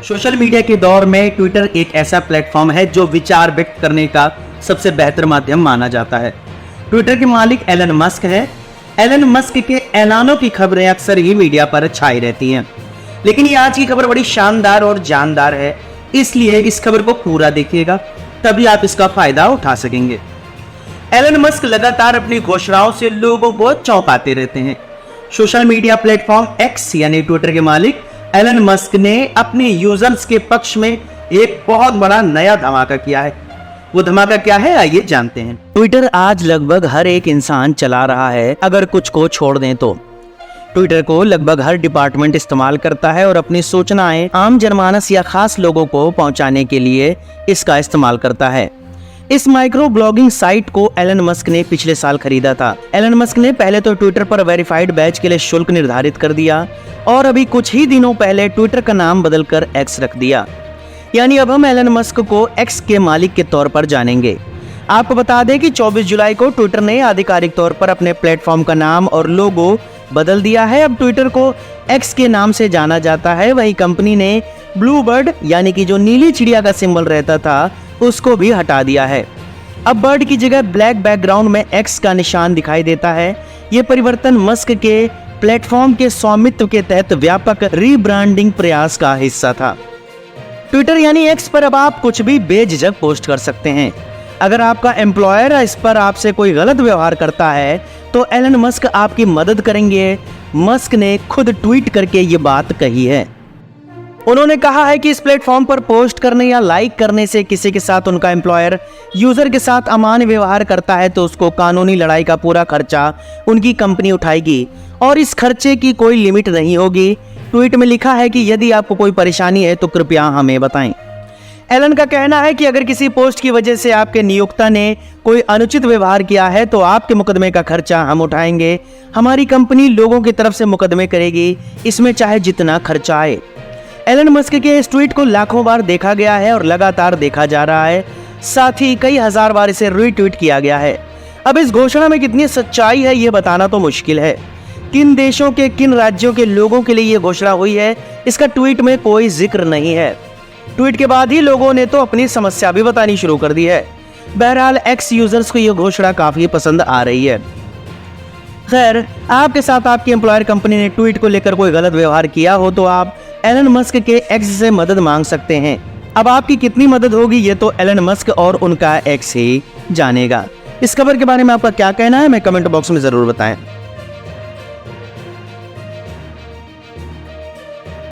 Social media के दौर में ट्विटर एक ऐसा प्लेटफॉर्म है जो विचार व्यक्त करने का सबसे बेहतर माध्यम माना जाता है। ट्विटर के मालिक एलन मस्क है। एलन मस्क के ऐलानों की खबरें अक्सर ही मीडिया पर छाई रहती हैं, लेकिन ये आज की खबर बड़ी शानदार और जानदार है, इसलिए इस खबर को पूरा देखिएगा, तभी आप इसका फायदा उठा सकेंगे। एलन मस्क लगातार अपनी घोषणाओं से लोगों को चौंकाते रहते हैं। सोशल मीडिया प्लेटफॉर्म एक्स यानी ट्विटर के मालिक एलन मस्क ने अपने यूजर्स के पक्ष में एक बहुत बड़ा नया धमाका किया है। वो धमाका क्या है, आइए जानते हैं। ट्विटर आज लगभग हर एक इंसान चला रहा है, अगर कुछ को छोड़ दें तो। ट्विटर को लगभग हर डिपार्टमेंट इस्तेमाल करता है और अपनी सूचनाएं आम जनमानस या खास लोगों को पहुंचाने के लिए इसका इस्तेमाल करता है। इस माइक्रो ब्लॉगिंग साइट को एलन मस्क ने पिछले साल खरीदा था। एलन मस्क ने पहले तो ट्विटर पर वेरीफाइड बैच के लिए शुल्क निर्धारित कर दिया और अभी कुछ ही दिनों पहले ट्विटर का नाम बदलकर एक्स रख दिया। यानी अब हम एलन मस्क को एक्स के मालिक के तौर पर जानेंगे। आपको बता दें कि 24 जुलाई को ट्विटर ने आधिकारिक तौर पर अपने प्लेटफॉर्म का नाम और लोगो बदल दिया है। अब ट्विटर को एक्स के नाम से जाना जाता है। वहीं कंपनी ने ब्लू बर्ड यानी कि जो नीली चिड़िया का सिंबल रहता था उसको भी हटा दिया है। अब बर्ड की जगह ब्लैक बैकग्राउंड में एक्स का निशान दिखाई देता है। ये परिवर्तन मस्क के प्लेटफॉर्म के स्वामित्व के तहत व्यापक रीब्रांडिंग प्रयास का हिस्सा था। ट्विटर यानी एक्स पर अब आप कुछ भी बेझिझक पोस्ट कर सकते हैं। अगर आपका एम्प्लॉयर इस पर आपसे कोई गलत व्यवहार करता है तो एलन मस्क आपकी मदद करेंगे। मस्क ने खुद ट्वीट करके ये बात कही है। उन्होंने कहा है कि इस प्लेटफॉर्म पर पोस्ट करने या लाइक करने से किसी के साथ उनका एम्प्लॉयर यूजर के साथ अमान्य व्यवहार करता है तो उसको कानूनी लड़ाई का पूरा खर्चा उनकी कंपनी उठाएगी और इस खर्चे की कोई लिमिट नहीं होगी। ट्वीट में लिखा है कि यदि आपको कोई परेशानी है तो कृपया हमें बताएं। एलन का कहना है कि अगर किसी पोस्ट की वजह से आपके नियोक्ता ने कोई अनुचित व्यवहार किया है तो आपके मुकदमे का खर्चा हम उठाएंगे। हमारी कंपनी लोगों की तरफ से मुकदमे करेगी, इसमें चाहे जितना खर्चा आए। एलन मस्क के इस ट्वीट को लाखों बार देखा गया है और लगातार देखा जा रहा है। साथ ही कई हजार बार इसे रीट्वीट किया गया है। अब इस घोषणा में कितनी सच्चाई है ये बताना तो मुश्किल है। किन देशों के किन राज्यों के लोगों के लिए ये घोषणा हुई है इसका ट्वीट में कोई जिक्र नहीं है। ट्वीट के बाद ही लोगों ने तो अपनी समस्या भी बतानी शुरू कर दी है। बहरहाल एक्स यूजर्स को यह घोषणा काफी पसंद आ रही है। खैर, आपके साथ आपकी एम्प्लॉयर कंपनी ने ट्वीट को लेकर कोई गलत व्यवहार किया हो तो आप एलन मस्क के एक्स से मदद मांग सकते हैं। अब आपकी कितनी मदद होगी ये तो एलन मस्क और उनका एक्स ही जानेगा। इस खबर के बारे में आपका क्या कहना है, हमें कमेंट बॉक्स में जरूर बताएं।